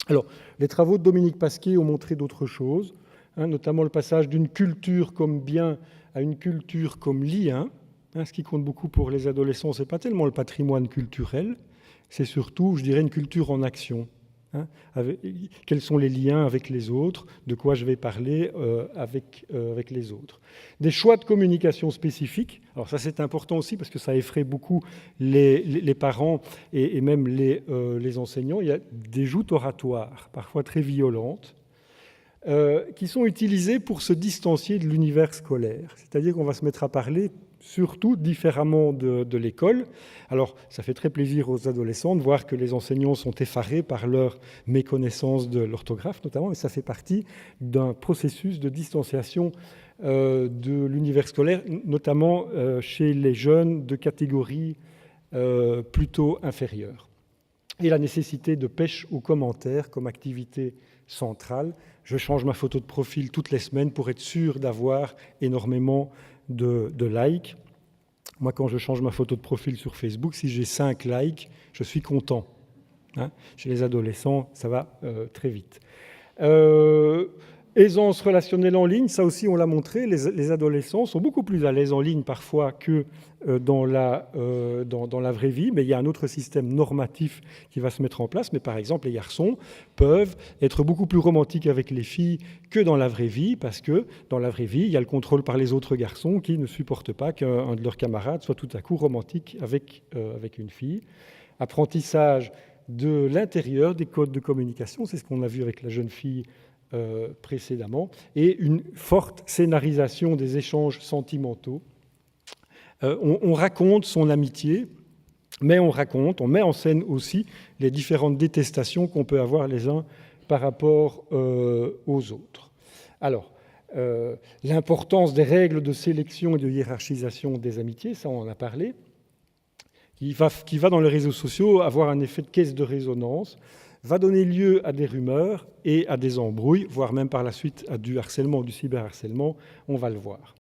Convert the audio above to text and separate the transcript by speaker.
Speaker 1: Alors, les travaux de Dominique Pasquier ont montré d'autres choses, notamment le passage d'une culture comme bien à une culture comme lien. Ce qui compte beaucoup pour les adolescents, ce n'est pas tellement le patrimoine culturel, c'est surtout, je dirais, une culture en action. Quels sont les liens avec les autres, de quoi je vais parler avec les autres. Des choix de communication spécifiques, alors ça c'est important aussi parce que ça effraie beaucoup les parents et même les enseignants. Il y a des joutes oratoires, parfois très violentes, qui sont utilisées pour se distancier de l'univers scolaire. C'est-à-dire qu'on va se mettre à parler surtout différemment de l'école. Alors, ça fait très plaisir aux adolescents de voir que les enseignants sont effarés par leur méconnaissance de l'orthographe, notamment, mais ça fait partie d'un processus de distanciation de l'univers scolaire, notamment chez les jeunes de catégorie plutôt inférieure. Et la nécessité de pêche aux commentaires comme activité centrale. Je change ma photo de profil toutes les semaines pour être sûr d'avoir énormément de likes. Moi, quand je change ma photo de profil sur Facebook, si j'ai 5 likes, je suis content. Chez les adolescents, ça va très vite. Aisance relationnelle en ligne, ça aussi on l'a montré, les adolescents sont beaucoup plus à l'aise en ligne parfois que dans la vraie vie, mais il y a un autre système normatif qui va se mettre en place. Mais par exemple, les garçons peuvent être beaucoup plus romantiques avec les filles que dans la vraie vie, parce que dans la vraie vie, il y a le contrôle par les autres garçons qui ne supportent pas qu'un de leurs camarades soit tout à coup romantique avec une fille. Apprentissage de l'intérieur des codes de communication, c'est ce qu'on a vu avec la jeune fille précédemment, et une forte scénarisation des échanges sentimentaux. On raconte son amitié, mais on met en scène aussi les différentes détestations qu'on peut avoir les uns par rapport aux autres. Alors, l'importance des règles de sélection et de hiérarchisation des amitiés, ça on en a parlé, qui va dans les réseaux sociaux avoir un effet de caisse de résonance, va donner lieu à des rumeurs et à des embrouilles, voire même par la suite à du harcèlement, du cyberharcèlement, on va le voir.